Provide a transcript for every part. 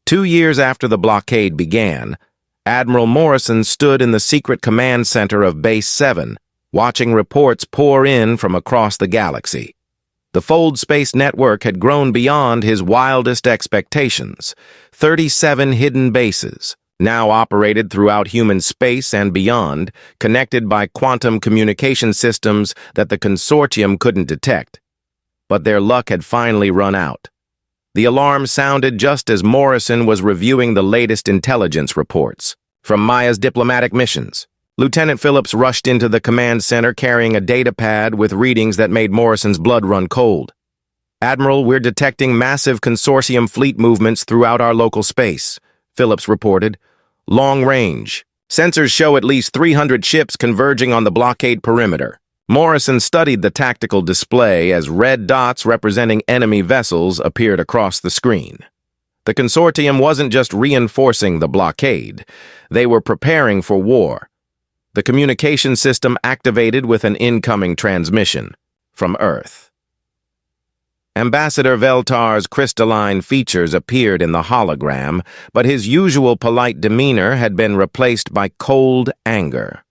2 years after the blockade began, Admiral Morrison stood in the secret command center of Base 7, watching reports pour in from across the galaxy. The Fold Space Network had grown beyond his wildest expectations. 37 hidden bases, now operated throughout human space and beyond, connected by quantum communication systems that the consortium couldn't detect. But their luck had finally run out. The alarm sounded just as Morrison was reviewing the latest intelligence reports from Maya's diplomatic missions. Lieutenant Phillips rushed into the command center carrying a data pad with readings that made Morrison's blood run cold. "Admiral, we're detecting massive consortium fleet movements throughout our local space," Phillips reported. "Long range. Sensors show at least 300 ships converging on the blockade perimeter." Morrison studied the tactical display as red dots representing enemy vessels appeared across the screen. The consortium wasn't just reinforcing the blockade. They were preparing for war. The communication system activated with an incoming transmission from Earth. Ambassador Veltar's crystalline features appeared in the hologram, but his usual polite demeanor had been replaced by cold anger.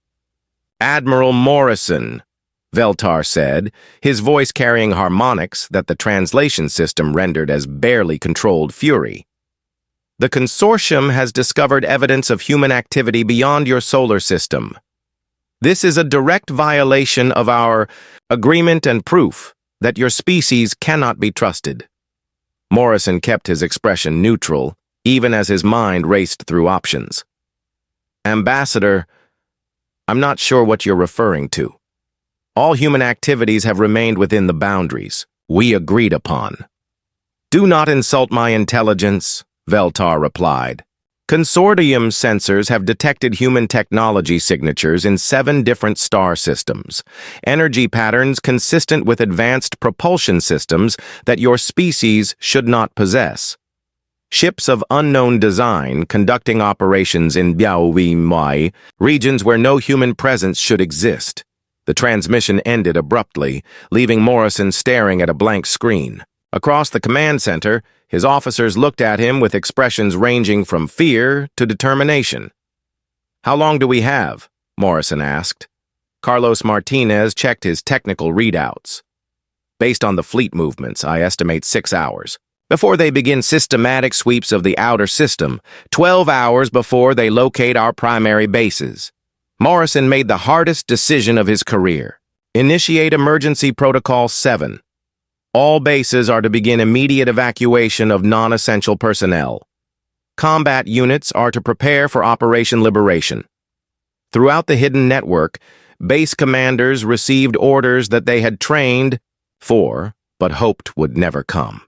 "Admiral Morrison," Veltar said, his voice carrying harmonics that the translation system rendered as barely controlled fury. "The consortium has discovered evidence of human activity beyond your solar system. This is a direct violation of our agreement and proof that your species cannot be trusted." Morrison kept his expression neutral, even as his mind raced through options. "Ambassador, I'm not sure what you're referring to. All human activities have remained within the boundaries we agreed upon." "Do not insult my intelligence," Veltar replied. "Consortium sensors have detected human technology signatures in 7 different star systems, energy patterns consistent with advanced propulsion systems that your species should not possess. Ships of unknown design conducting operations in Biao regions where no human presence should exist." The transmission ended abruptly, leaving Morrison staring at a blank screen. Across the command center, his officers looked at him with expressions ranging from fear to determination. "How long do we have?" Morrison asked. Carlos Martinez checked his technical readouts. "Based on the fleet movements, I estimate 6 hours. Before they begin systematic sweeps of the outer system, 12 hours before they locate our primary bases." Morrison made the hardest decision of his career. Initiate Emergency Protocol 7. All bases are to begin immediate evacuation of non-essential personnel. Combat units are to prepare for Operation Liberation. Throughout the hidden network, base commanders received orders that they had trained for, but hoped would never come.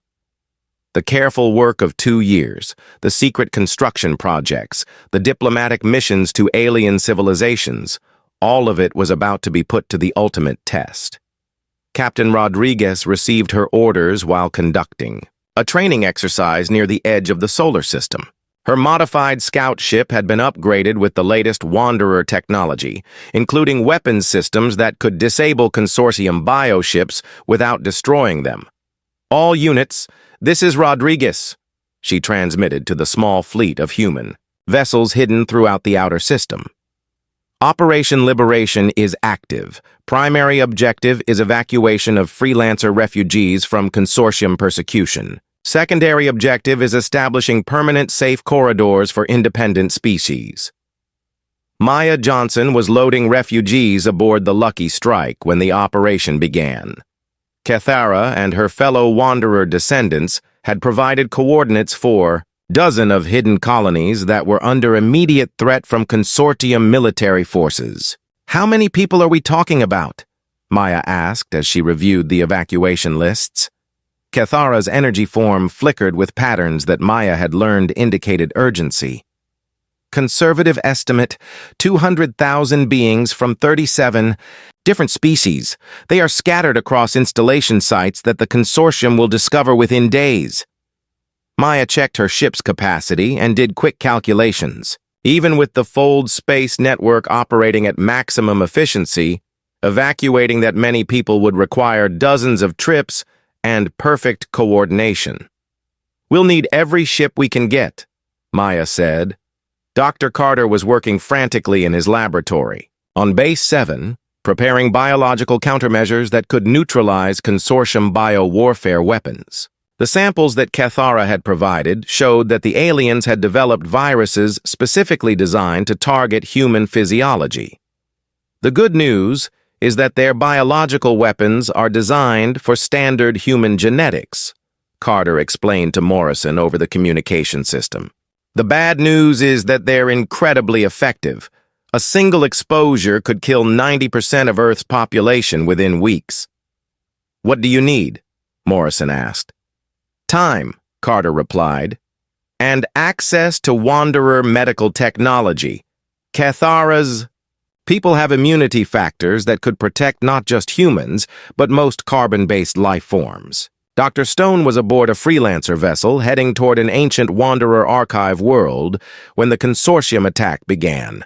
The careful work of 2 years, the secret construction projects, the diplomatic missions to alien civilizations, all of it was about to be put to the ultimate test. Captain Rodriguez received her orders while conducting a training exercise near the edge of the solar system. Her modified scout ship had been upgraded with the latest Wanderer technology, including weapons systems that could disable consortium bioships without destroying them. "All units, this is Rodriguez," she transmitted to the small fleet of human vessels hidden throughout the outer system. "Operation Liberation is active. Primary objective is evacuation of freelancer refugees from consortium persecution. Secondary objective is establishing permanent safe corridors for independent species." Maya Johnson was loading refugees aboard the Lucky Strike when the operation began. Cathara and her fellow Wanderer descendants had provided coordinates for dozens of hidden colonies that were under immediate threat from consortium military forces. "How many people are we talking about?" Maya asked as she reviewed the evacuation lists. Cathara's energy form flickered with patterns that Maya had learned indicated urgency. "Conservative estimate, 200,000 beings from 37 different species. They are scattered across installation sites that the consortium will discover within days." Maya checked her ship's capacity and did quick calculations. Even with the Fold Space Network operating at maximum efficiency, evacuating that many people would require dozens of trips and perfect coordination. "We'll need every ship we can get," Maya said. Dr. Carter was working frantically in his laboratory, on Base 7, preparing biological countermeasures that could neutralize consortium biowarfare weapons. The samples that Cathara had provided showed that the aliens had developed viruses specifically designed to target human physiology. The good news is that their biological weapons are designed for standard human genetics, Carter explained to Morrison over the communication system. The bad news is that they're incredibly effective. A single exposure could kill 90% of Earth's population within weeks. What do you need? Morrison asked. Time, Carter replied, and access to Wanderer medical technology. Cathara's people have immunity factors that could protect not just humans, but most carbon-based life forms. Dr. Stone was aboard a freelancer vessel heading toward an ancient Wanderer archive world when the consortium attack began.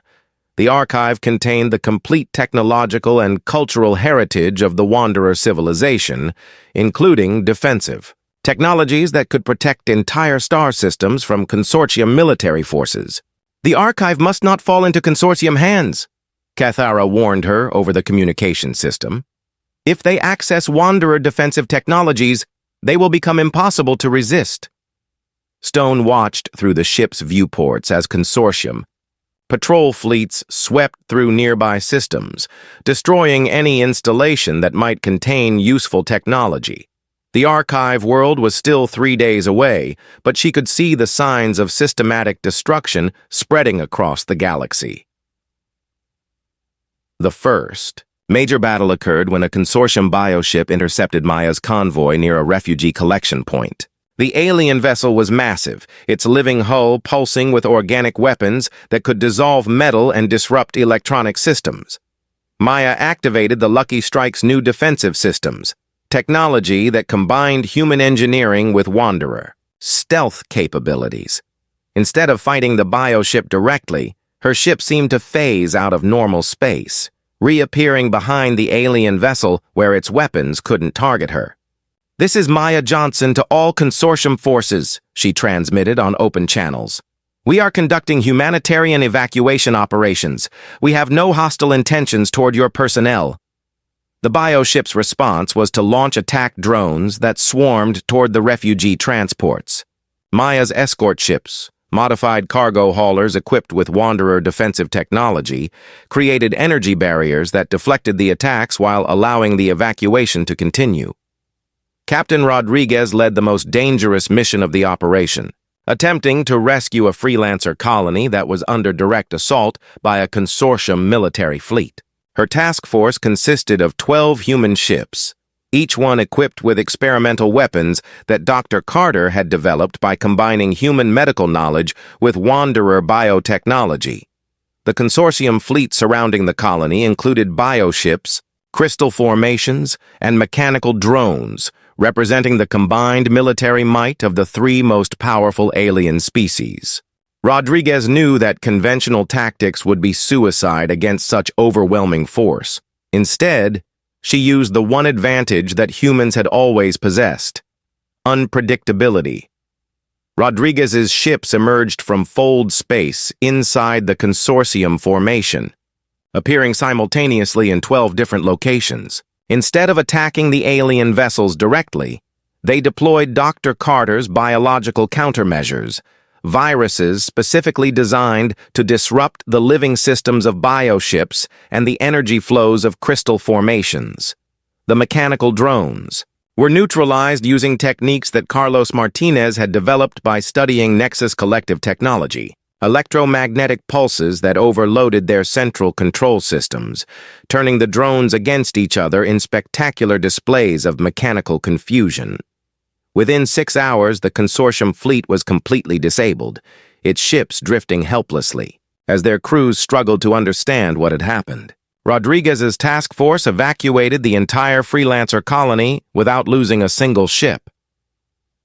The archive contained the complete technological and cultural heritage of the Wanderer civilization, including defensive technologies that could protect entire star systems from consortium military forces. The archive must not fall into consortium hands, Cathara warned her over the communication system. If they access Wanderer defensive technologies, they will become impossible to resist. Stone watched through the ship's viewports as consortium patrol fleets swept through nearby systems, destroying any installation that might contain useful technology. The archive world was still 3 days away, but she could see the signs of systematic destruction spreading across the galaxy. The first major battle occurred when a consortium bioship intercepted Maya's convoy near a refugee collection point. The alien vessel was massive, its living hull pulsing with organic weapons that could dissolve metal and disrupt electronic systems. Maya activated the Lucky Strike's new defensive systems, technology that combined human engineering with Wanderer stealth capabilities. Instead of fighting the bioship directly, her ship seemed to phase out of normal space, reappearing behind the alien vessel where its weapons couldn't target her. "This is Maya Johnson to all consortium forces," she transmitted on open channels. "We are conducting humanitarian evacuation operations. We have no hostile intentions toward your personnel." The bioship's response was to launch attack drones that swarmed toward the refugee transports. Maya's escort ships, modified cargo haulers equipped with Wanderer defensive technology, created energy barriers that deflected the attacks while allowing the evacuation to continue. Captain Rodriguez led the most dangerous mission of the operation, attempting to rescue a freelancer colony that was under direct assault by a consortium military fleet. Her task force consisted of 12 human ships, each one equipped with experimental weapons that Dr. Carter had developed by combining human medical knowledge with Wanderer biotechnology. The consortium fleet surrounding the colony included bioships, crystal formations, and mechanical drones, representing the combined military might of the 3 most powerful alien species. Rodriguez knew that conventional tactics would be suicide against such overwhelming force. Instead, she used the one advantage that humans had always possessed: unpredictability. Rodriguez's ships emerged from fold space inside the consortium formation, appearing simultaneously in 12 different locations. Instead of attacking the alien vessels directly, they deployed Dr. Carter's biological countermeasures, viruses specifically designed to disrupt the living systems of bioships and the energy flows of crystal formations. The mechanical drones were neutralized using techniques that Carlos Martinez had developed by studying Nexus Collective technology, electromagnetic pulses that overloaded their central control systems, turning the drones against each other in spectacular displays of mechanical confusion. Within 6 hours, the consortium fleet was completely disabled, its ships drifting helplessly, as their crews struggled to understand what had happened. Rodriguez's task force evacuated the entire freelancer colony without losing a single ship.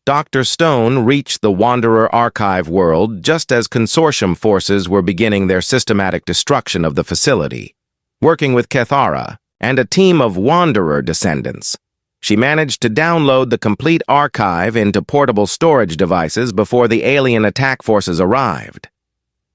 Dr. Stone reached the Wanderer archive world just as consortium forces were beginning their systematic destruction of the facility. Working with Cathara and a team of Wanderer descendants, She managed to download the complete archive into portable storage devices before the alien attack forces arrived.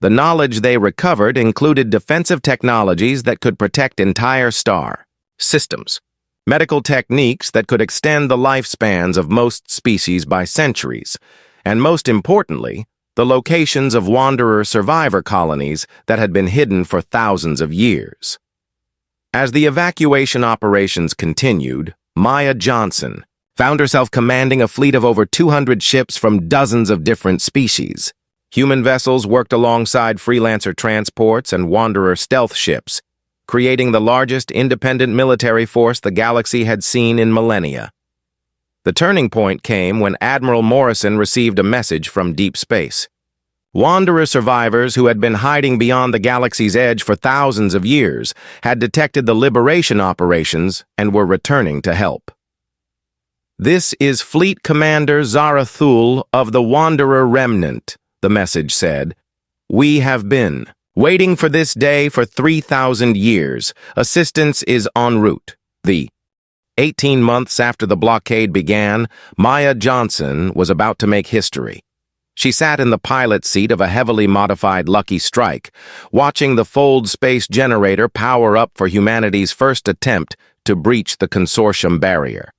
The knowledge they recovered included defensive technologies that could protect entire star systems, medical techniques that could extend the lifespans of most species by centuries, and most importantly, the locations of wanderer survivor colonies that had been hidden for thousands of years. As the evacuation operations continued, Maya Johnson found herself commanding a fleet of over 200 ships from dozens of different species. Human vessels worked alongside freelancer transports and wanderer stealth ships, creating the largest independent military force the galaxy had seen in millennia. The turning point came when Admiral Morrison received a message from deep space. Wanderer survivors who had been hiding beyond the galaxy's edge for thousands of years had detected the liberation operations and were returning to help. "This is Fleet Commander Zarathul of the Wanderer Remnant," the message said. "We have been waiting for this day for 3,000 years. Assistance is en route." 18 months after the blockade began, Maya Johnson was about to make history. She sat in the pilot seat of a heavily modified Lucky Strike, watching the Fold space generator power up for humanity's first attempt to breach the consortium barrier.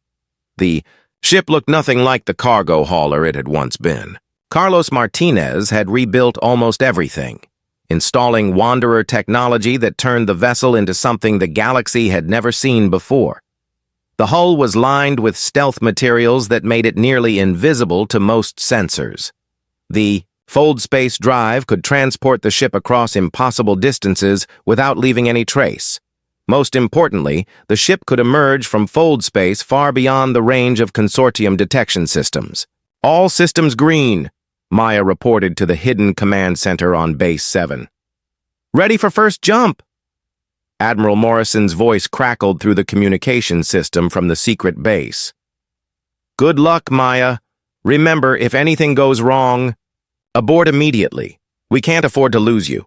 The ship looked nothing like the cargo hauler it had once been. Carlos Martinez had rebuilt almost everything, installing Wanderer technology that turned the vessel into something the galaxy had never seen before. The hull was lined with stealth materials that made it nearly invisible to most sensors. The Fold space drive could transport the ship across impossible distances without leaving any trace. Most importantly, the ship could emerge from Fold space far beyond the range of consortium detection systems. "All systems green," Maya reported to the hidden command center on Base 7. "Ready for first jump!" Admiral Morrison's voice crackled through the communication system from the secret base. "Good luck, Maya. Remember, if anything goes wrong, abort immediately. We can't afford to lose you."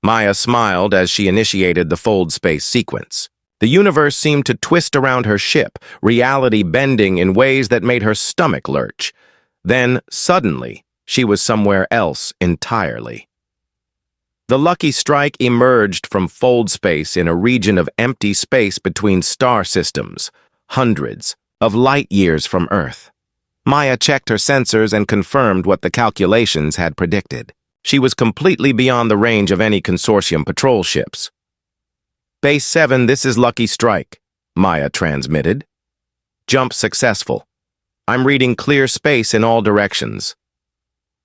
Maya smiled as she initiated the Fold space sequence. The universe seemed to twist around her ship, reality bending in ways that made her stomach lurch. Then, suddenly, she was somewhere else entirely. The Lucky Strike emerged from Fold space in a region of empty space between star systems, hundreds of light years from Earth. Maya checked her sensors and confirmed what the calculations had predicted. She was completely beyond the range of any consortium patrol ships. "Base 7, this is Lucky Strike," Maya transmitted. "Jump successful. I'm reading clear space in all directions."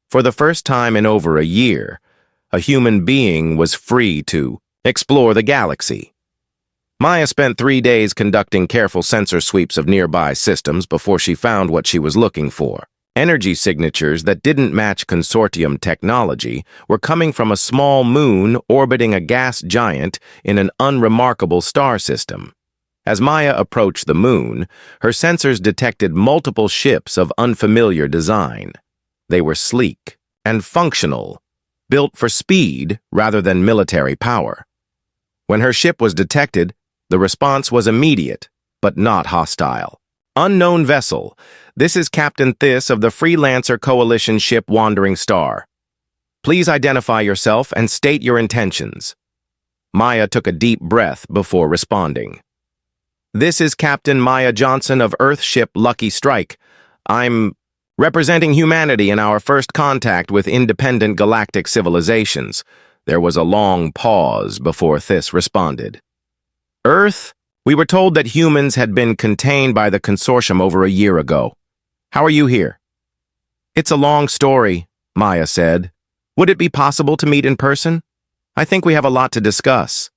For the first time in over a year, a human being was free to explore the galaxy. Maya spent 3 days conducting careful sensor sweeps of nearby systems before she found what she was looking for. Energy signatures that didn't match consortium technology were coming from a small moon orbiting a gas giant in an unremarkable star system. As Maya approached the moon, her sensors detected multiple ships of unfamiliar design. They were sleek and functional, built for speed rather than military power. When her ship was detected, the response was immediate, but not hostile. "Unknown vessel. This is Captain Thiss of the Freelancer Coalition ship Wandering Star. Please identify yourself and state your intentions." Maya took a deep breath before responding. "This is Captain Maya Johnson of Earth ship Lucky Strike. I'm representing humanity in our first contact with independent galactic civilizations." There was a long pause before Thiss responded. "Earth? We were told that humans had been contained by the consortium over a year ago. How are you here?" "It's a long story," Maya said. "Would it be possible to meet in person? I think we have a lot to discuss."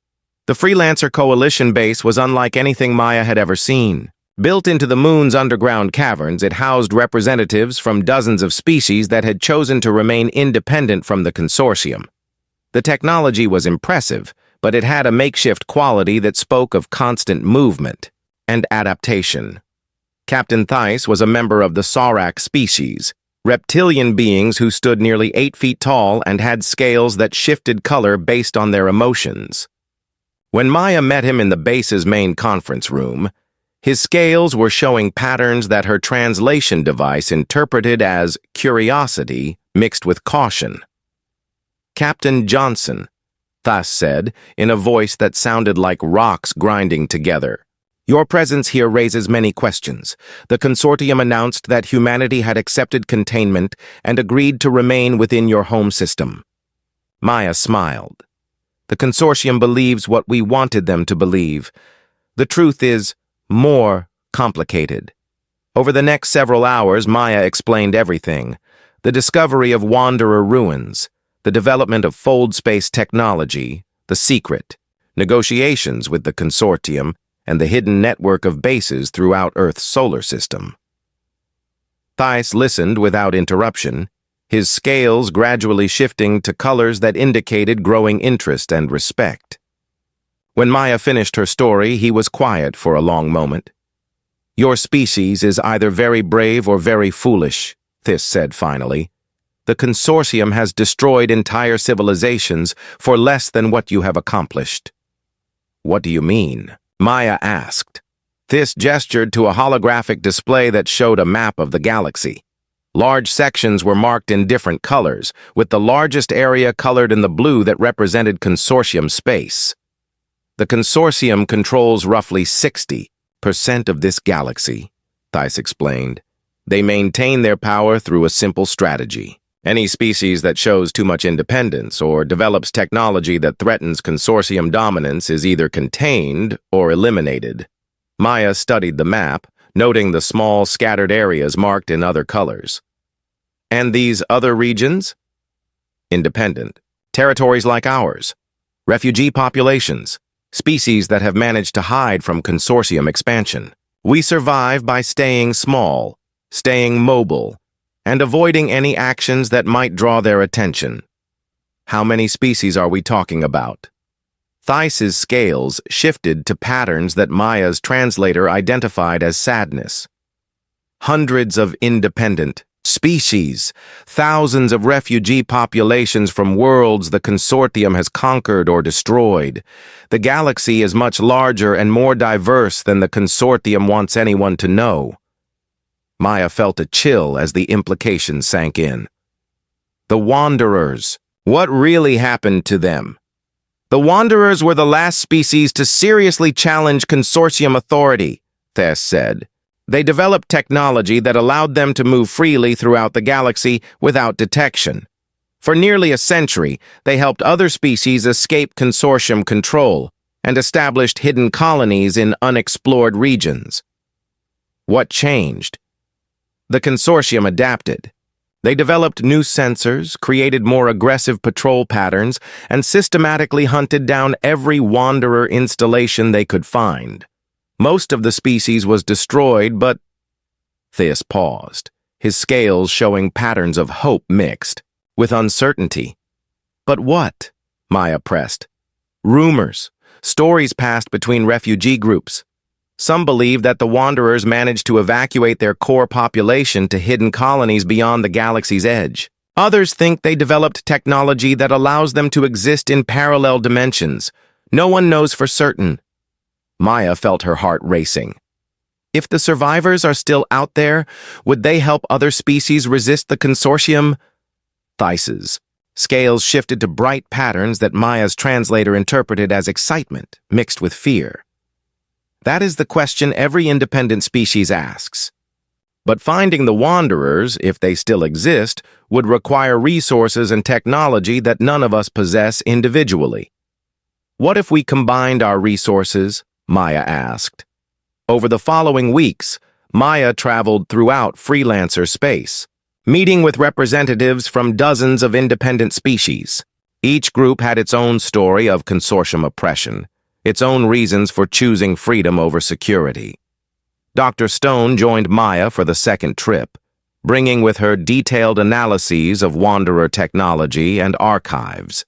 The Freelancer Coalition base was unlike anything Maya had ever seen. Built into the moon's underground caverns, it housed representatives from dozens of species that had chosen to remain independent from the consortium. The technology was impressive, but it had a makeshift quality that spoke of constant movement and adaptation. Captain Thiss was a member of the Saurak species, reptilian beings who stood nearly 8 feet tall and had scales that shifted color based on their emotions. When Maya met him in the base's main conference room, His scales were showing patterns that her translation device interpreted as curiosity mixed with caution. "Captain Johnson," Thas said, in a voice that sounded like rocks grinding together. "Your presence here raises many questions. The consortium announced that humanity had accepted containment and agreed to remain within your home system." Maya smiled. "The consortium believes what we wanted them to believe. The truth is more complicated." Over the next several hours, Maya explained everything: the discovery of Wanderer ruins, the development of fold space technology, the secret, negotiations with the consortium, and the hidden network of bases throughout Earth's solar system. Thais listened without interruption, his scales gradually shifting to colors that indicated growing interest and respect. When Maya finished her story, he was quiet for a long moment. "Your species is either very brave or very foolish," This said finally. "The consortium has destroyed entire civilizations for less than what you have accomplished." "What do you mean?" Maya asked. This gestured to a holographic display that showed a map of the galaxy. Large sections were marked in different colors, with the largest area colored in the blue that represented consortium space. "The consortium controls roughly 60% of this galaxy," Thais explained. "They maintain their power through a simple strategy. Any species that shows too much independence or develops technology that threatens consortium dominance is either contained or eliminated." Maya studied the map, noting the small, scattered areas marked in other colors. "And these other regions?" "Independent. Territories like ours. Refugee populations. Species that have managed to hide from consortium expansion. We survive by staying small, staying mobile, and avoiding any actions that might draw their attention." "How many species are we talking about?" Theis's scales shifted to patterns that Maya's translator identified as sadness. "Hundreds of independent species, thousands of refugee populations from worlds the consortium has conquered or destroyed. The galaxy is much larger and more diverse than the consortium wants anyone to know." Maya felt a chill as the implication sank in. "The Wanderers. What really happened to them?" "The Wanderers were the last species to seriously challenge consortium authority," Thess said. "They developed technology that allowed them to move freely throughout the galaxy without detection. For nearly a century, they helped other species escape consortium control and established hidden colonies in unexplored regions." "What changed?" "The consortium adapted. They developed new sensors, created more aggressive patrol patterns, and systematically hunted down every Wanderer installation they could find. Most of the species was destroyed, but—" Theus paused, his scales showing patterns of hope mixed with uncertainty. "But what?" Maya pressed. "Rumors, stories passed between refugee groups. Some believe that the Wanderers managed to evacuate their core population to hidden colonies beyond the galaxy's edge. Others think they developed technology that allows them to exist in parallel dimensions. No one knows for certain." Maya felt her heart racing. If the survivors are still out there, would they help other species resist the consortium? Theis's scales shifted to bright patterns that Maya's translator interpreted as excitement mixed with fear. "That is the question every independent species asks. But finding the Wanderers, if they still exist, would require resources and technology that none of us possess individually." "What if we combined our resources?" Maya asked. Over the following weeks, Maya traveled throughout freelancer space, meeting with representatives from dozens of independent species. Each group had its own story of consortium oppression, its own reasons for choosing freedom over security. Dr. Stone joined Maya for the second trip, bringing with her detailed analyses of Wanderer technology and archives.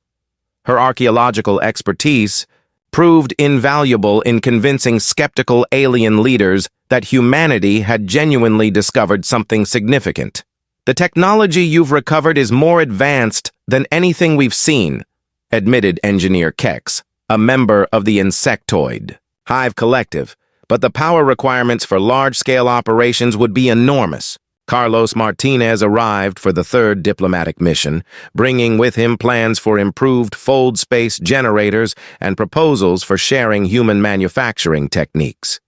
Her archaeological expertise proved invaluable in convincing skeptical alien leaders that humanity had genuinely discovered something significant. "The technology you've recovered is more advanced than anything we've seen," admitted Engineer Kex, a member of the Insectoid Hive Collective, but the power requirements for large-scale operations would be enormous. Carlos Martinez arrived for the third diplomatic mission, bringing with him plans for improved fold space generators and proposals for sharing human manufacturing techniques.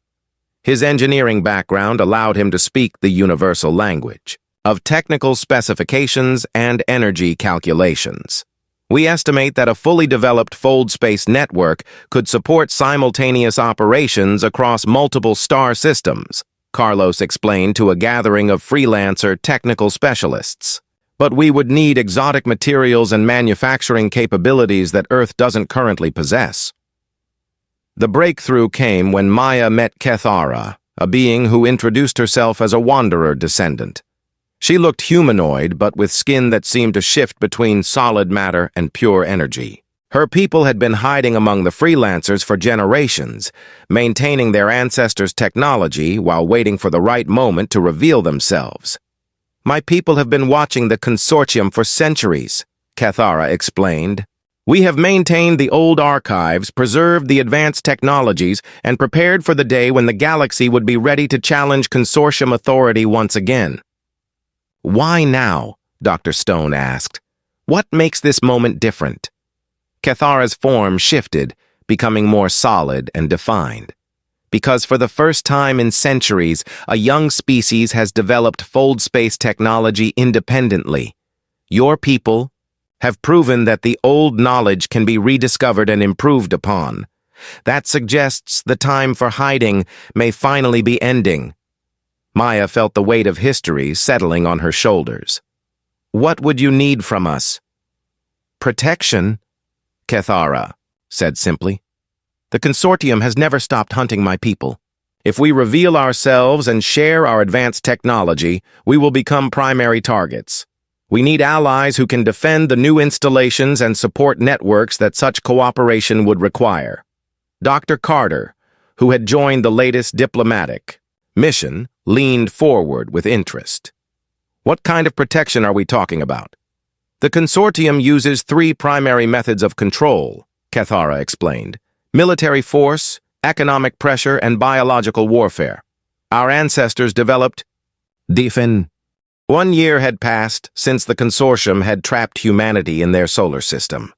His engineering background allowed him to speak the universal language of technical specifications and energy calculations. We estimate that a fully developed fold space network could support simultaneous operations across multiple star systems, Carlos explained to a gathering of freelancer technical specialists. But we would need exotic materials and manufacturing capabilities that Earth doesn't currently possess. The breakthrough came when Maya met Kethara, a being who introduced herself as a wanderer descendant. She looked humanoid, but with skin that seemed to shift between solid matter and pure energy. Her people had been hiding among the freelancers for generations, maintaining their ancestors' technology while waiting for the right moment to reveal themselves. My people have been watching the consortium for centuries, Kethara explained. We have maintained the old archives, preserved the advanced technologies, and prepared for the day when the galaxy would be ready to challenge consortium authority once again. Why now? Dr. Stone asked. What makes this moment different? Kethara's form shifted, becoming more solid and defined. Because for the first time in centuries, a young species has developed fold space technology independently. Your people have proven that the old knowledge can be rediscovered and improved upon. That suggests the time for hiding may finally be ending. Maya felt the weight of history settling on her shoulders. What would you need from us? Protection, Kethara said simply. The consortium has never stopped hunting my people. If we reveal ourselves and share our advanced technology, we will become primary targets. We need allies who can defend the new installations and support networks that such cooperation would require. Dr. Carter, who had joined the latest diplomatic mission, leaned forward with interest. What kind of protection are we talking about? The consortium uses 3 primary methods of control, Kethara explained. Military force, economic pressure, and biological warfare. Our ancestors developed defense. 1 year had passed since the consortium had trapped humanity in their solar system.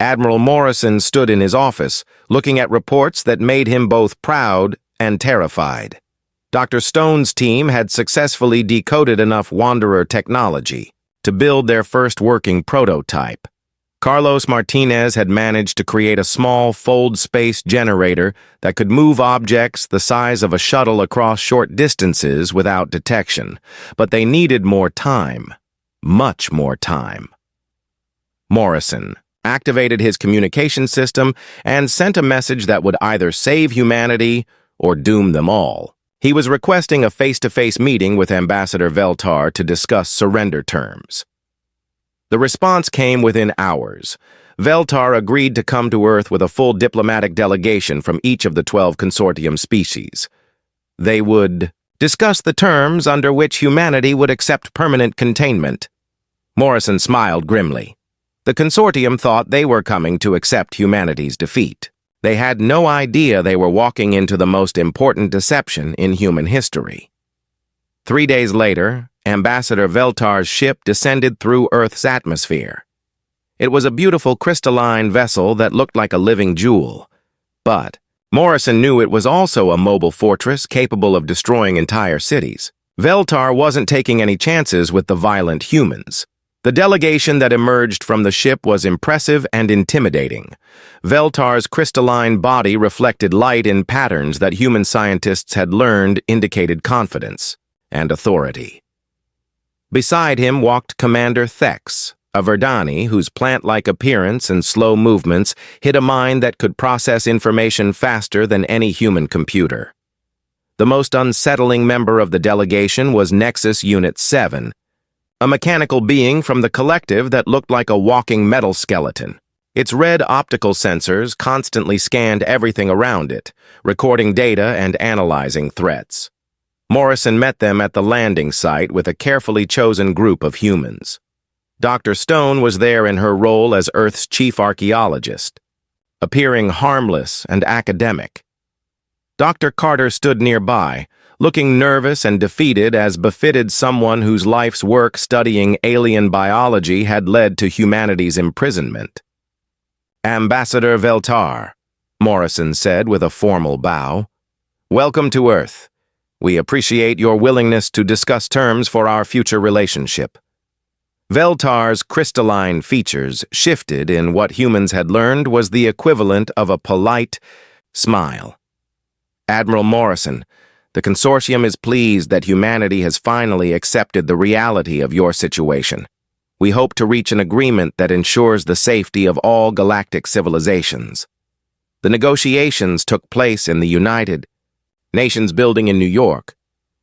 Admiral Morrison stood in his office, looking at reports that made him both proud and terrified. Dr. Stone's team had successfully decoded enough Wanderer technology to build their first working prototype. Carlos Martinez had managed to create a small fold space generator that could move objects the size of a shuttle across short distances without detection, but they needed more time, much more time. Morrison activated his communication system and sent a message that would either save humanity or doom them all. He was requesting a face-to-face meeting with Ambassador Veltar to discuss surrender terms. The response came within hours. Veltar agreed to come to Earth with a full diplomatic delegation from each of the 12 consortium species. They would discuss the terms under which humanity would accept permanent containment. Morrison smiled grimly. The consortium thought they were coming to accept humanity's defeat. They had no idea they were walking into the most important deception in human history. 3 days later, Ambassador Veltar's ship descended through Earth's atmosphere. It was a beautiful crystalline vessel that looked like a living jewel. But Morrison knew it was also a mobile fortress capable of destroying entire cities. Veltar wasn't taking any chances with the violent humans. The delegation that emerged from the ship was impressive and intimidating. Veltar's crystalline body reflected light in patterns that human scientists had learned indicated confidence and authority. Beside him walked Commander Thex, a Verdani whose plant-like appearance and slow movements hid a mind that could process information faster than any human computer. The most unsettling member of the delegation was Nexus Unit 7, a mechanical being from the collective that looked like a walking metal skeleton. Its red optical sensors constantly scanned everything around it, recording data and analyzing threats. Morrison met them at the landing site with a carefully chosen group of humans. Dr. Stone was there in her role as Earth's chief archaeologist, appearing harmless and academic. Dr. Carter stood nearby, looking nervous and defeated as befitted someone whose life's work studying alien biology had led to humanity's imprisonment. "Ambassador Veltar," Morrison said with a formal bow, "welcome to Earth. We appreciate your willingness to discuss terms for our future relationship." Veltar's crystalline features shifted in what humans had learned was the equivalent of a polite smile. "Admiral Morrison, the Consortium is pleased that humanity has finally accepted the reality of your situation. We hope to reach an agreement that ensures the safety of all galactic civilizations." The negotiations took place in the United Nations building in New York.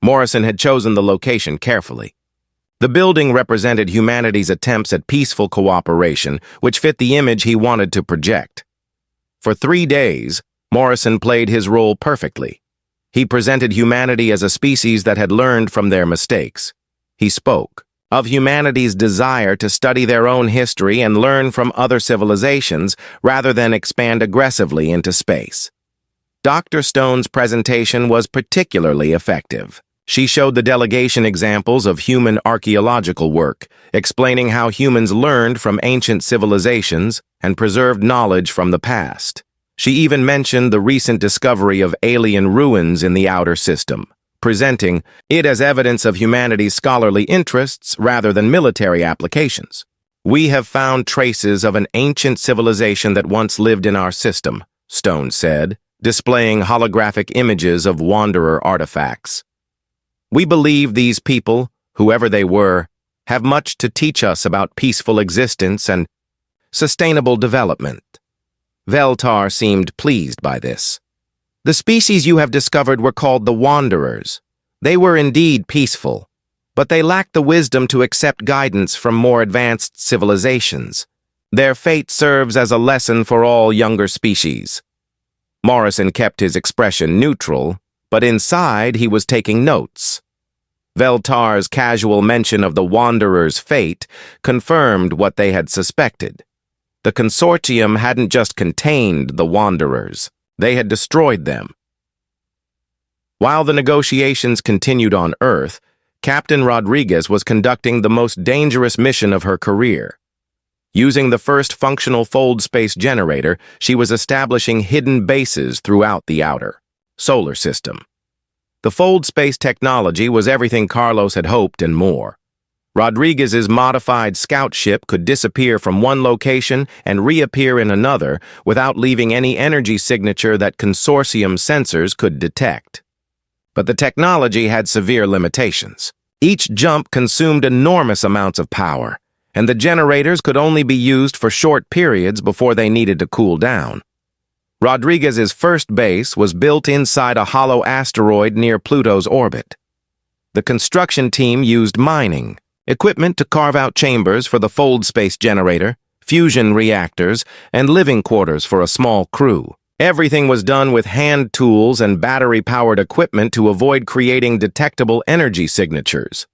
Morrison had chosen the location carefully. The building represented humanity's attempts at peaceful cooperation, which fit the image he wanted to project. For 3 days, Morrison played his role perfectly. He presented humanity as a species that had learned from their mistakes. He spoke of humanity's desire to study their own history and learn from other civilizations rather than expand aggressively into space. Dr. Stone's presentation was particularly effective. She showed the delegation examples of human archaeological work, explaining how humans learned from ancient civilizations and preserved knowledge from the past. She even mentioned the recent discovery of alien ruins in the outer system, presenting it as evidence of humanity's scholarly interests rather than military applications. "We have found traces of an ancient civilization that once lived in our system," Stone said, displaying holographic images of wanderer artifacts. "We believe these people, whoever they were, have much to teach us about peaceful existence and sustainable development." Veltar seemed pleased by this. "The species you have discovered were called the Wanderers. They were indeed peaceful, but they lacked the wisdom to accept guidance from more advanced civilizations. Their fate serves as a lesson for all younger species." Morrison kept his expression neutral, but inside he was taking notes. Veltar's casual mention of the Wanderers' fate confirmed what they had suspected. The Consortium hadn't just contained the Wanderers, they had destroyed them. While the negotiations continued on Earth, Captain Rodriguez was conducting the most dangerous mission of her career. Using the first functional fold space generator, she was establishing hidden bases throughout the outer solar system. The fold space technology was everything Carlos had hoped and more. Rodriguez's modified scout ship could disappear from one location and reappear in another without leaving any energy signature that Consortium sensors could detect. But the technology had severe limitations. Each jump consumed enormous amounts of power, and the generators could only be used for short periods before they needed to cool down. Rodriguez's first base was built inside a hollow asteroid near Pluto's orbit. The construction team used mining equipment to carve out chambers for the fold space generator, fusion reactors, and living quarters for a small crew. Everything was done with hand tools and battery-powered equipment to avoid creating detectable energy signatures.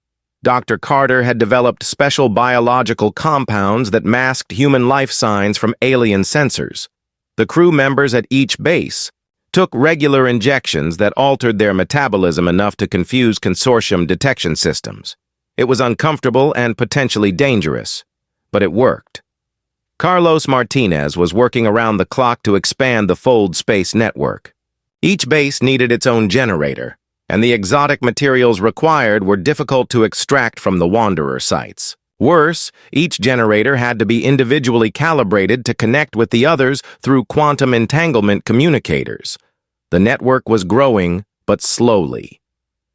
Dr. Carter had developed special biological compounds that masked human life signs from alien sensors. The crew members at each base took regular injections that altered their metabolism enough to confuse Consortium detection systems. It was uncomfortable and potentially dangerous, but it worked. Carlos Martinez was working around the clock to expand the Fold Space network. Each base needed its own generator, and the exotic materials required were difficult to extract from the Wanderer sites. Worse, each generator had to be individually calibrated to connect with the others through quantum entanglement communicators. The network was growing, but slowly.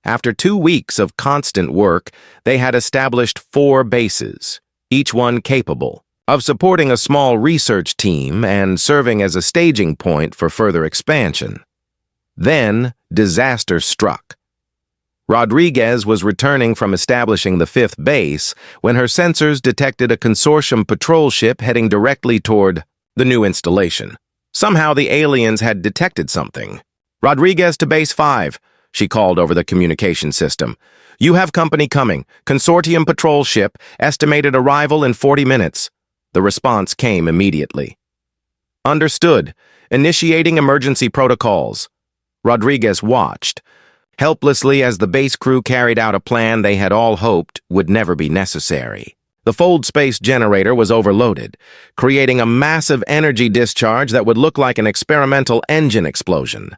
After 2 weeks of constant work, they had established 4 bases, each one capable of supporting a small research team and serving as a staging point for further expansion. Then, disaster struck. Rodriguez was returning from establishing the 5th base when her sensors detected a Consortium patrol ship heading directly toward the new installation. Somehow the aliens had detected something. "Rodriguez to Base 5, she called over the communication system. "You have company coming. Consortium patrol ship, estimated arrival in 40 minutes. The response came immediately. "Understood. Initiating emergency protocols." Rodriguez watched, helplessly as the base crew carried out a plan they had all hoped would never be necessary. The fold space generator was overloaded, creating a massive energy discharge that would look like an experimental engine explosion.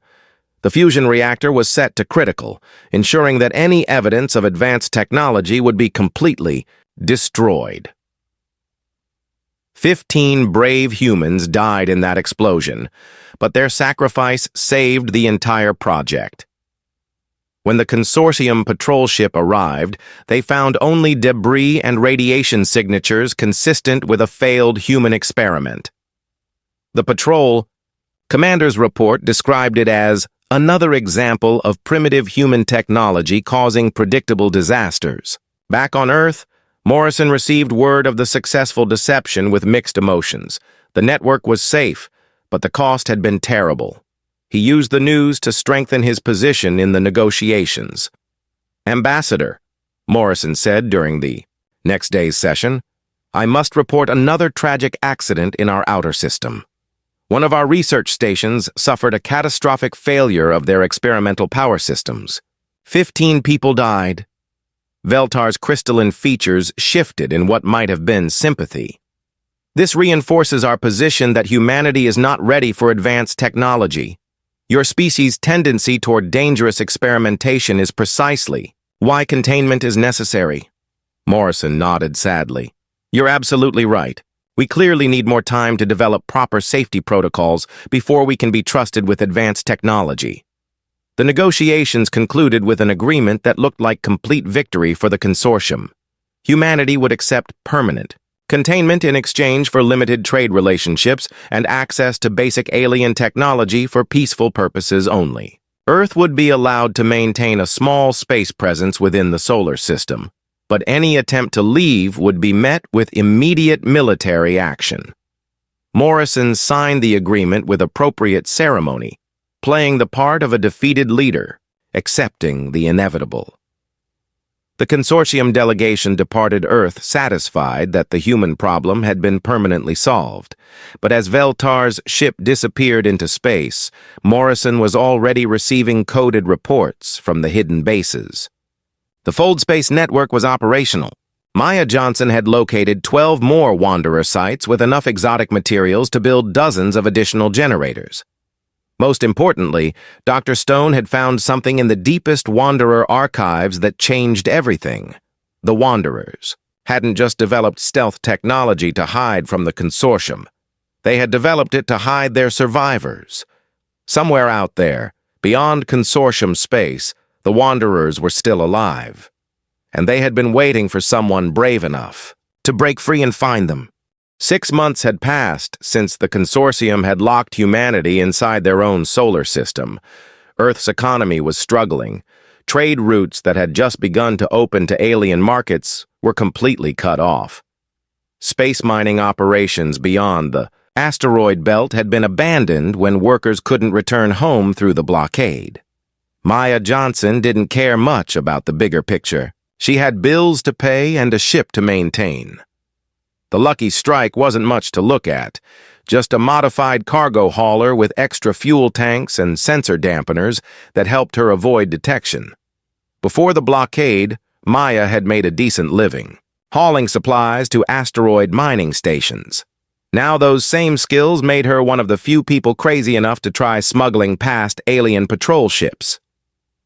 The fusion reactor was set to critical, ensuring that any evidence of advanced technology would be completely destroyed. 15 brave humans died in that explosion, but their sacrifice saved the entire project. When the consortium patrol ship arrived, they found only debris and radiation signatures consistent with a failed human experiment. The patrol commander's report described it as another example of primitive human technology causing predictable disasters. Back on Earth, Morrison received word of the successful deception with mixed emotions. The network was safe, but the cost had been terrible. He used the news to strengthen his position in the negotiations. "Ambassador," Morrison said during the next day's session, "I must report another tragic accident in our outer system. One of our research stations suffered a catastrophic failure of their experimental power systems. 15 people died." Veltar's crystalline features shifted in what might have been sympathy. "This reinforces our position that humanity is not ready for advanced technology. Your species' tendency toward dangerous experimentation is precisely why containment is necessary." Morrison nodded sadly. "You're absolutely right. We clearly need more time to develop proper safety protocols before we can be trusted with advanced technology." The negotiations concluded with an agreement that looked like complete victory for the consortium. Humanity would accept permanent containment in exchange for limited trade relationships and access to basic alien technology for peaceful purposes only. Earth would be allowed to maintain a small space presence within the solar system, but any attempt to leave would be met with immediate military action. Morrison signed the agreement with appropriate ceremony, playing the part of a defeated leader, accepting the inevitable. The consortium delegation departed Earth satisfied that the human problem had been permanently solved, but as Veltar's ship disappeared into space, Morrison was already receiving coded reports from the hidden bases. The Fold Space network was operational. Maya Johnson had located 12 more Wanderer sites with enough exotic materials to build dozens of additional generators. Most importantly, Dr. Stone had found something in the deepest Wanderer archives that changed everything. The Wanderers hadn't just developed stealth technology to hide from the consortium. They had developed it to hide their survivors. Somewhere out there, beyond consortium space, the Wanderers were still alive. And they had been waiting for someone brave enough to break free and find them. 6 months had passed since the consortium had locked humanity inside their own solar system. Earth's economy was struggling. Trade routes that had just begun to open to alien markets were completely cut off. Space mining operations beyond the asteroid belt had been abandoned when workers couldn't return home through the blockade. Maya Johnson didn't care much about the bigger picture. She had bills to pay and a ship to maintain. The Lucky Strike wasn't much to look at, just a modified cargo hauler with extra fuel tanks and sensor dampeners that helped her avoid detection. Before the blockade, Maya had made a decent living, hauling supplies to asteroid mining stations. Now those same skills made her one of the few people crazy enough to try smuggling past alien patrol ships.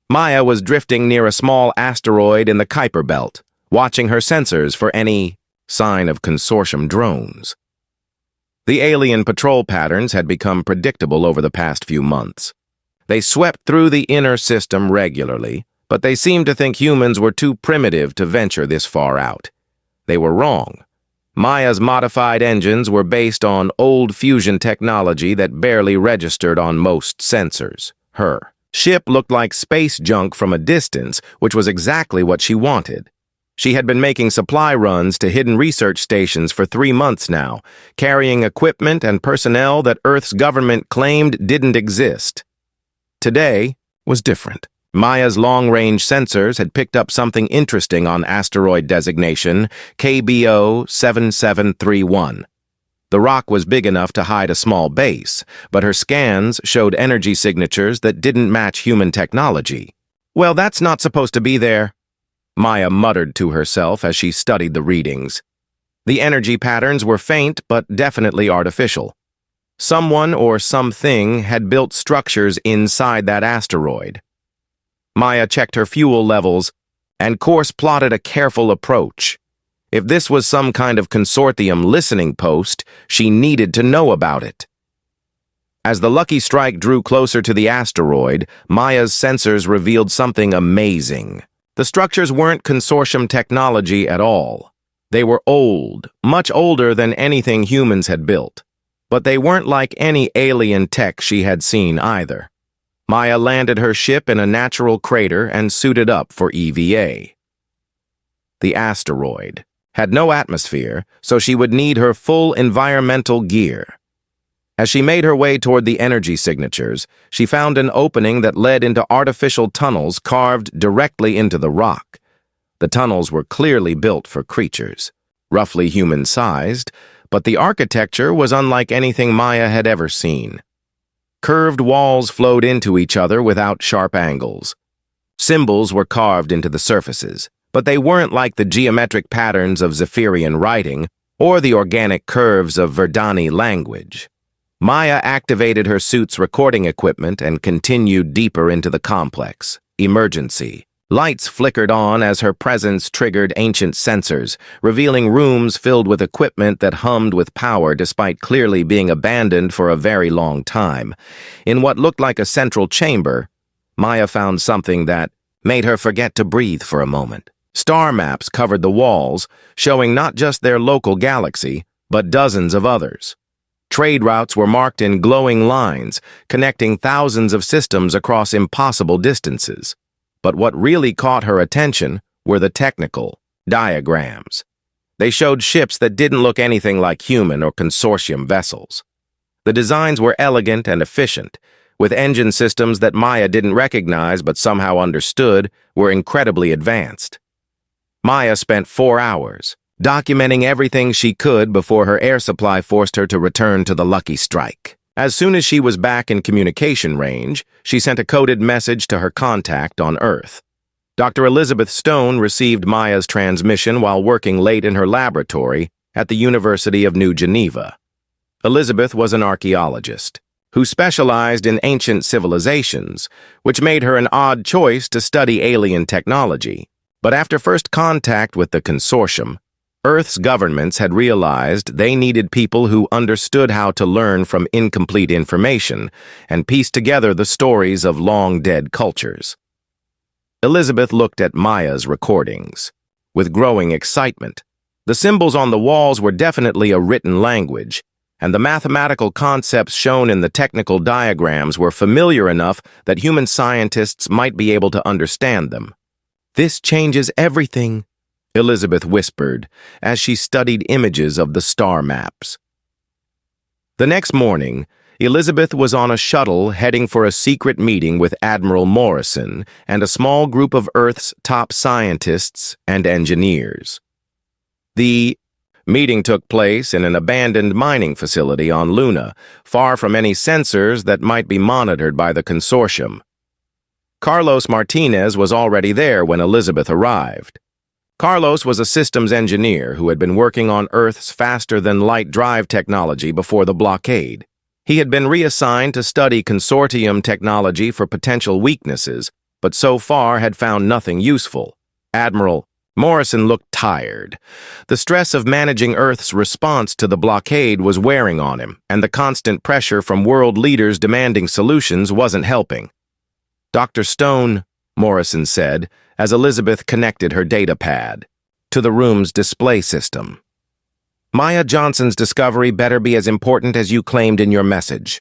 Maya was drifting near a small asteroid in the Kuiper Belt, watching her sensors for any sign of consortium drones. The alien patrol patterns had become predictable over the past few months. They swept through the inner system regularly, but they seemed to think humans were too primitive to venture this far out. They were wrong. Maya's modified engines were based on old fusion technology that barely registered on most sensors. Her ship looked like space junk from a distance, which was exactly what she wanted. She had been making supply runs to hidden research stations for 3 months now, carrying equipment and personnel that Earth's government claimed didn't exist. Today was different. Maya's long-range sensors had picked up something interesting on asteroid designation KBO 7731. The rock was big enough to hide a small base, but her scans showed energy signatures that didn't match human technology. "Well, that's not supposed to be there," Maya muttered to herself as she studied the readings. The energy patterns were faint but definitely artificial. Someone or something had built structures inside that asteroid. Maya checked her fuel levels and course plotted a careful approach. If this was some kind of consortium listening post, she needed to know about it. As the lucky strike drew closer to the asteroid, Maya's sensors revealed something amazing. The structures weren't consortium technology at all. They were old, much older than anything humans had built. But they weren't like any alien tech she had seen either. Maya landed her ship in a natural crater and suited up for EVA. The asteroid had no atmosphere, so she would need her full environmental gear. As she made her way toward the energy signatures, she found an opening that led into artificial tunnels carved directly into the rock. The tunnels were clearly built for creatures, roughly human-sized, but the architecture was unlike anything Maya had ever seen. Curved walls flowed into each other without sharp angles. Symbols were carved into the surfaces, but they weren't like the geometric patterns of Zephyrian writing or the organic curves of Verdani language. Maya activated her suit's recording equipment and continued deeper into the complex. Emergency. Lights flickered on as her presence triggered ancient sensors, revealing rooms filled with equipment that hummed with power despite clearly being abandoned for a very long time. In what looked like a central chamber, Maya found something that made her forget to breathe for a moment. Star maps covered the walls, showing not just their local galaxy, but dozens of others. Trade routes were marked in glowing lines, connecting thousands of systems across impossible distances. But what really caught her attention were the technical diagrams. They showed ships that didn't look anything like human or consortium vessels. The designs were elegant and efficient, with engine systems that Maya didn't recognize but somehow understood were incredibly advanced. Maya spent 4 hours, documenting everything she could before her air supply forced her to return to the lucky strike. As soon as she was back in communication range, she sent a coded message to her contact on Earth. Dr. Elizabeth Stone received Maya's transmission while working late in her laboratory at the University of New Geneva. Elizabeth was an archaeologist who specialized in ancient civilizations, which made her an odd choice to study alien technology. But after first contact with the consortium, Earth's governments had realized they needed people who understood how to learn from incomplete information and piece together the stories of long-dead cultures. Elizabeth looked at Maya's recordings with growing excitement. The symbols on the walls were definitely a written language, and the mathematical concepts shown in the technical diagrams were familiar enough that human scientists might be able to understand them. "This changes everything," Elizabeth whispered as she studied images of the star maps. The next morning, Elizabeth was on a shuttle heading for a secret meeting with Admiral Morrison and a small group of Earth's top scientists and engineers. The meeting took place in an abandoned mining facility on Luna, far from any sensors that might be monitored by the consortium. Carlos Martinez was already there when Elizabeth arrived. Carlos was a systems engineer who had been working on Earth's faster-than-light drive technology before the blockade. He had been reassigned to study consortium technology for potential weaknesses, but so far had found nothing useful. Admiral Morrison looked tired. The stress of managing Earth's response to the blockade was wearing on him, and the constant pressure from world leaders demanding solutions wasn't helping. "Dr. Stone," Morrison said, as Elizabeth connected her data pad to the room's display system. "Maya Johnson's discovery better be as important as you claimed in your message."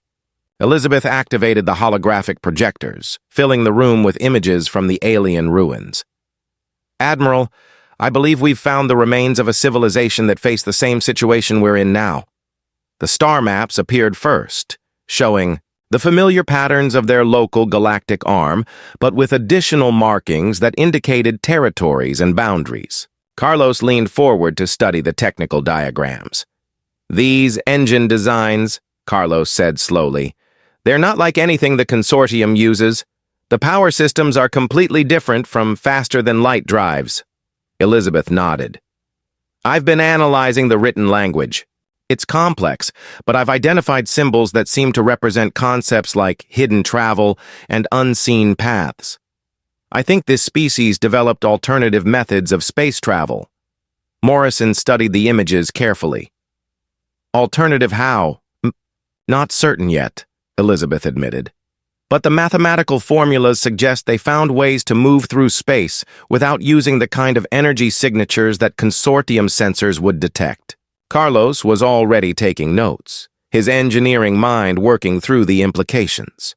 Elizabeth activated the holographic projectors, filling the room with images from the alien ruins. "Admiral, I believe we've found the remains of a civilization that faced the same situation we're in now." The star maps appeared first, showing the familiar patterns of their local galactic arm, but with additional markings that indicated territories and boundaries. Carlos leaned forward to study the technical diagrams. These engine designs, Carlos said slowly, they're not like anything the consortium uses. The power systems are completely different from faster-than-light drives. Elizabeth nodded. I've been analyzing the written language. It's complex, but I've identified symbols that seem to represent concepts like hidden travel and unseen paths. I think this species developed alternative methods of space travel. Morrison studied the images carefully. Alternative how? Not certain yet, Elizabeth admitted. But the mathematical formulas suggest they found ways to move through space without using the kind of energy signatures that consortium sensors would detect. Carlos was already taking notes, his engineering mind working through the implications.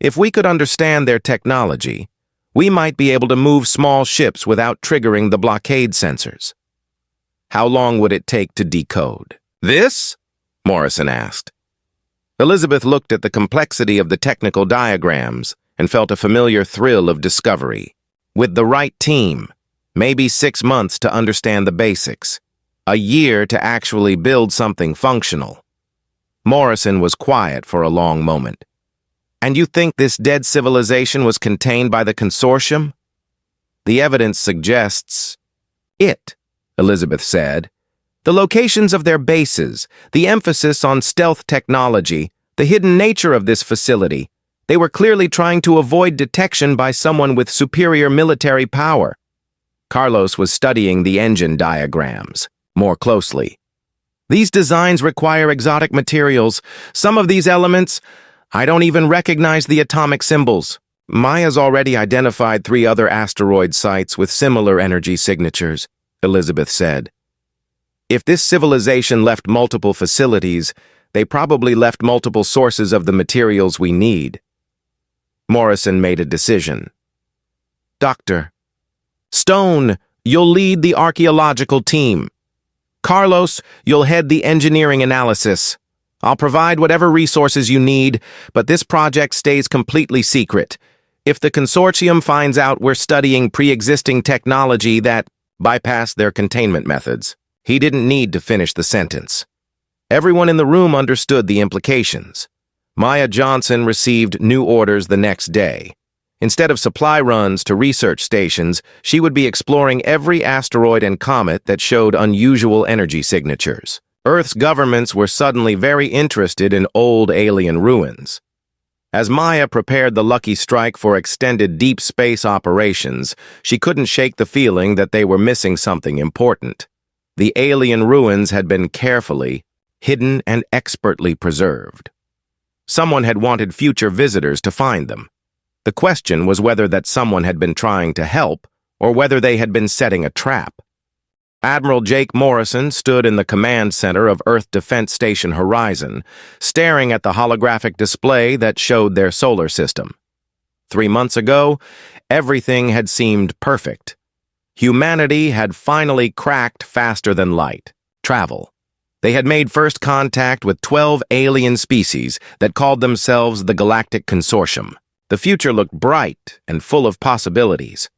If we could understand their technology, we might be able to move small ships without triggering the blockade sensors. How long would it take to decode? This? Morrison asked. Elizabeth looked at the complexity of the technical diagrams and felt a familiar thrill of discovery. With the right team, maybe 6 months to understand the basics, a year to actually build something functional. Morrison was quiet for a long moment. And you think this dead civilization was contained by the consortium? The evidence suggests it, Elizabeth said. The locations of their bases, the emphasis on stealth technology, the hidden nature of this facility, they were clearly trying to avoid detection by someone with superior military power. Carlos was studying the engine diagrams more closely. These designs require exotic materials. Some of these elements, I don't even recognize the atomic symbols. Maya's already identified 3 other asteroid sites with similar energy signatures, Elizabeth said. If this civilization left multiple facilities, they probably left multiple sources of the materials we need. Morrison made a decision. Dr. Stone, you'll lead the archaeological team. Carlos, you'll head the engineering analysis. I'll provide whatever resources you need, but this project stays completely secret. If the consortium finds out we're studying pre-existing technology that bypassed their containment methods. He didn't need to finish the sentence. Everyone in the room understood the implications. Maya Johnson received new orders the next day. Instead of supply runs to research stations, she would be exploring every asteroid and comet that showed unusual energy signatures. Earth's governments were suddenly very interested in old alien ruins. As Maya prepared the lucky strike for extended deep space operations, she couldn't shake the feeling that they were missing something important. The alien ruins had been carefully, hidden and expertly preserved. Someone had wanted future visitors to find them. The question was whether that someone had been trying to help or whether they had been setting a trap. Admiral Jake Morrison stood in the command center of Earth Defense Station Horizon, staring at the holographic display that showed their solar system. 3 months ago, everything had seemed perfect. Humanity had finally cracked faster than light. Travel. They had made first contact with 12 alien species that called themselves the Galactic Consortium. The future looked bright and full of possibilities.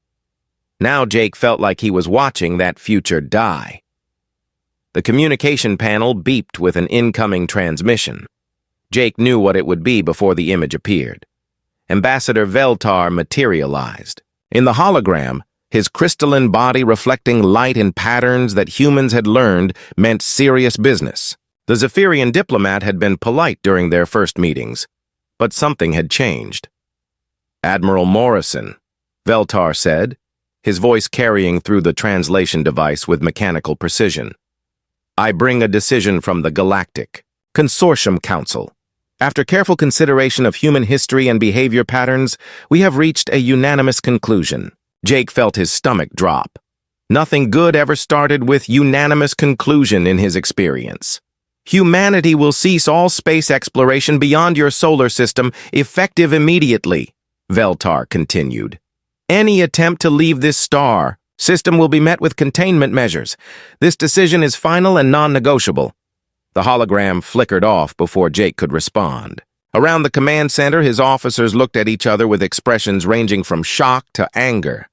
Now Jake felt like he was watching that future die. The communication panel beeped with an incoming transmission. Jake knew what it would be before the image appeared. Ambassador Veltar materialized. In the hologram, his crystalline body reflecting light in patterns that humans had learned meant serious business. The Zephyrian diplomat had been polite during their first meetings, but something had changed. Admiral Morrison, Veltar said, his voice carrying through the translation device with mechanical precision. I bring a decision from the Galactic Consortium Council. After careful consideration of human history and behavior patterns, we have reached a unanimous conclusion. Jake felt his stomach drop. Nothing good ever started with unanimous conclusion in his experience. Humanity will cease all space exploration beyond your solar system, effective immediately, Veltar continued. Any attempt to leave this star system will be met with containment measures. This decision is final and non-negotiable. The hologram flickered off before Jake could respond. Around the command center, his officers looked at each other with expressions ranging from shock to anger.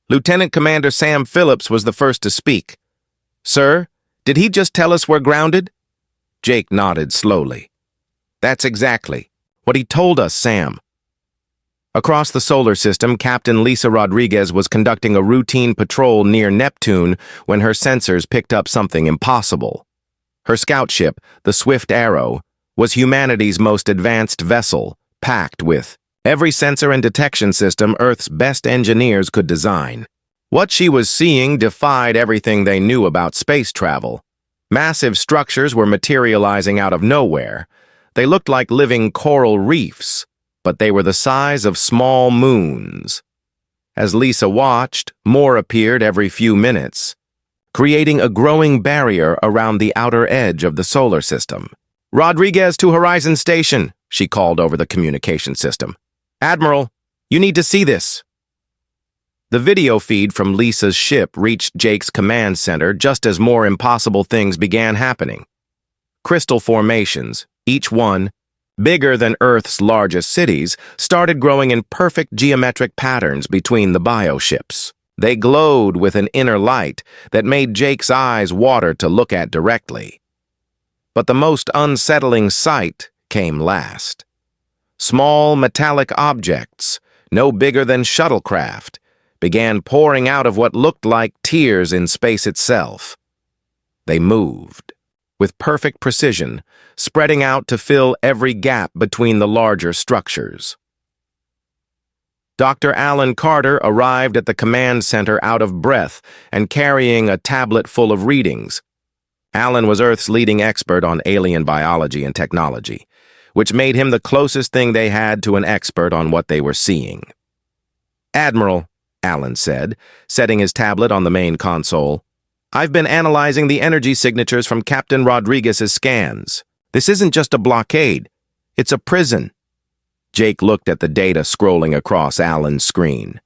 Lieutenant Commander Sam Phillips was the first to speak. Sir, did he just tell us we're grounded? Jake nodded slowly. That's exactly what he told us, Sam. Across the solar system, Captain Lisa Rodriguez was conducting a routine patrol near Neptune when her sensors picked up something impossible. Her scout ship, the Swift Arrow, was humanity's most advanced vessel, packed with every sensor and detection system Earth's best engineers could design. What she was seeing defied everything they knew about space travel. Massive structures were materializing out of nowhere. They looked like living coral reefs, but they were the size of small moons. As Lisa watched, more appeared every few minutes, creating a growing barrier around the outer edge of the solar system. Rodriguez to Horizon Station, she called over the communication system. Admiral, you need to see this. The video feed from Lisa's ship reached Jake's command center just as more impossible things began happening. Crystal formations, each one bigger than Earth's largest cities, started growing in perfect geometric patterns between the bioships. They glowed with an inner light that made Jake's eyes water to look at directly. But the most unsettling sight came last. Small metallic objects, no bigger than shuttlecraft, began pouring out of what looked like tears in space itself. They moved, with perfect precision, spreading out to fill every gap between the larger structures. Dr. Alan Carter arrived at the command center out of breath and carrying a tablet full of readings. Alan was Earth's leading expert on alien biology and technology, which made him the closest thing they had to an expert on what they were seeing. Admiral, Alan said, setting his tablet on the main console, I've been analyzing the energy signatures from Captain Rodriguez's scans. This isn't just a blockade. It's a prison. Jake looked at the data scrolling across Alan's screen.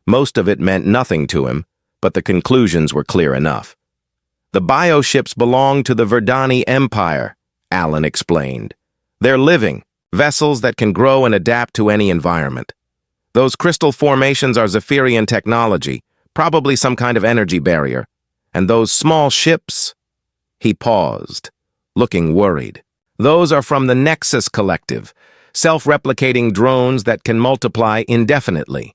Most of it meant nothing to him, but the conclusions were clear enough. The bioships belong to the Verdani Empire, Alan explained. They're living, vessels that can grow and adapt to any environment. Those crystal formations are Zephyrian technology, probably some kind of energy barrier. And those small ships, he paused, looking worried. Those are from the Nexus Collective, self-replicating drones that can multiply indefinitely.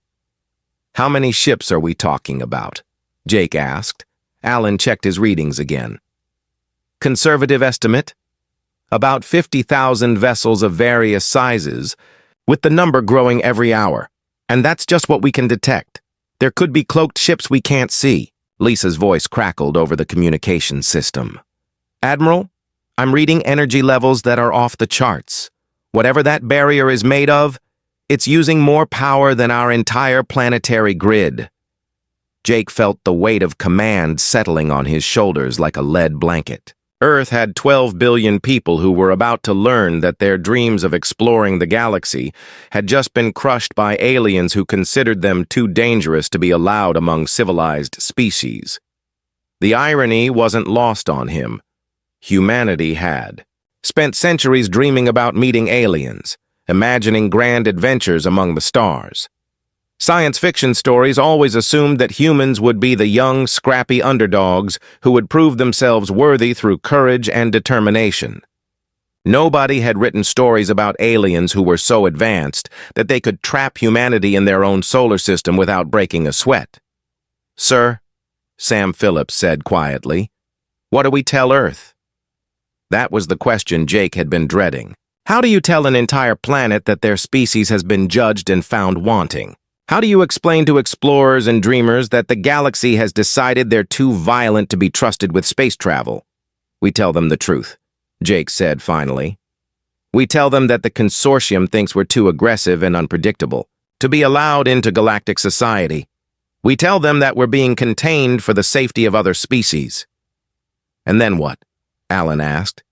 How many ships are we talking about? Jake asked. Alan checked his readings again. Conservative estimate? About 50,000 vessels of various sizes, with the number growing every hour. And that's just what we can detect. There could be cloaked ships we can't see. Lisa's voice crackled over the communication system. Admiral, I'm reading energy levels that are off the charts. Whatever that barrier is made of, it's using more power than our entire planetary grid. Jake felt the weight of command settling on his shoulders like a lead blanket. Earth had 12 billion people who were about to learn that their dreams of exploring the galaxy had just been crushed by aliens who considered them too dangerous to be allowed among civilized species. The irony wasn't lost on him. Humanity had spent centuries dreaming about meeting aliens, imagining grand adventures among the stars. Science fiction stories always assumed that humans would be the young, scrappy underdogs who would prove themselves worthy through courage and determination. Nobody had written stories about aliens who were so advanced that they could trap humanity in their own solar system without breaking a sweat. Sir, Sam Phillips said quietly, what do we tell Earth? That was the question Jake had been dreading. How do you tell an entire planet that their species has been judged and found wanting? How do you explain to explorers and dreamers that the galaxy has decided they're too violent to be trusted with space travel? We tell them the truth, Jake said finally. We tell them that the consortium thinks we're too aggressive and unpredictable to be allowed into galactic society. We tell them that we're being contained for the safety of other species. And then what? Alan asked.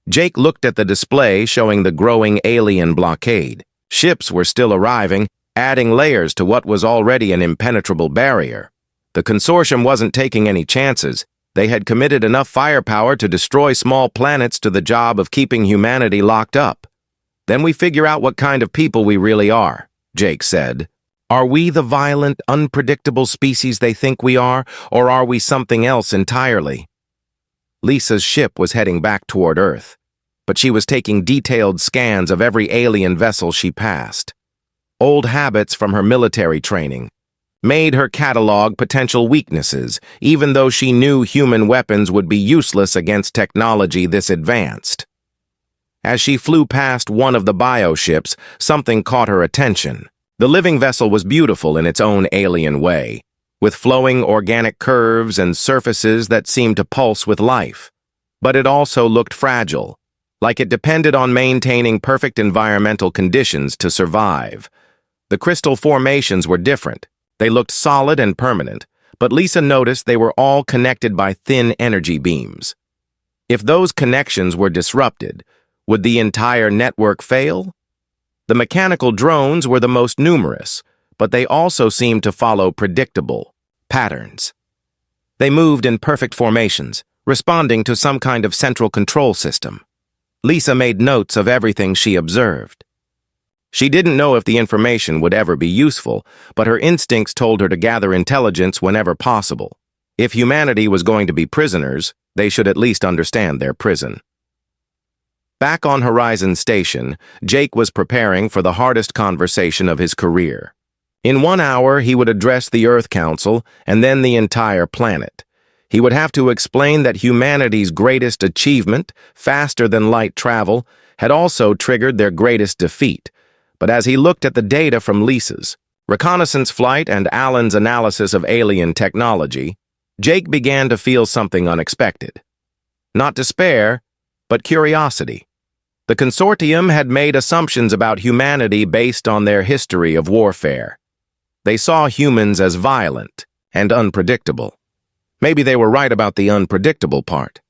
Jake looked at the display showing the growing alien blockade. Ships were still arriving, adding layers to what was already an impenetrable barrier. The consortium wasn't taking any chances. They had committed enough firepower to destroy small planets to the job of keeping humanity locked up. Then we figure out what kind of people we really are, Jake said. Are we the violent, unpredictable species they think we are, or are we something else entirely? Lisa's ship was heading back toward Earth. but she was taking detailed scans of every alien vessel she passed. Old habits from her military training made her catalog potential weaknesses, even though she knew human weapons would be useless against technology this advanced. As she flew past one of the bioships, something caught her attention. The living vessel was beautiful in its own alien way, with flowing organic curves and surfaces that seemed to pulse with life. But it also looked fragile, like it depended on maintaining perfect environmental conditions to survive. The crystal formations were different. They looked solid and permanent, but Lisa noticed they were all connected by thin energy beams. If those connections were disrupted, would the entire network fail? The mechanical drones were the most numerous, but they also seemed to follow predictable patterns. They moved in perfect formations, responding to some kind of central control system. Lisa made notes of everything she observed. She didn't know if the information would ever be useful, but her instincts told her to gather intelligence whenever possible. If humanity was going to be prisoners, they should at least understand their prison. Back on Horizon Station, Jake was preparing for the hardest conversation of his career. In 1 hour, he would address the Earth Council and then the entire planet. He would have to explain that humanity's greatest achievement, faster-than-light travel, had also triggered their greatest defeat. But as he looked at the data from Lisa's reconnaissance flight and Alan's analysis of alien technology, Jake began to feel something unexpected. Not despair, but curiosity. The consortium had made assumptions about humanity based on their history of warfare. They saw humans as violent and unpredictable. Maybe they were right about the unpredictable part.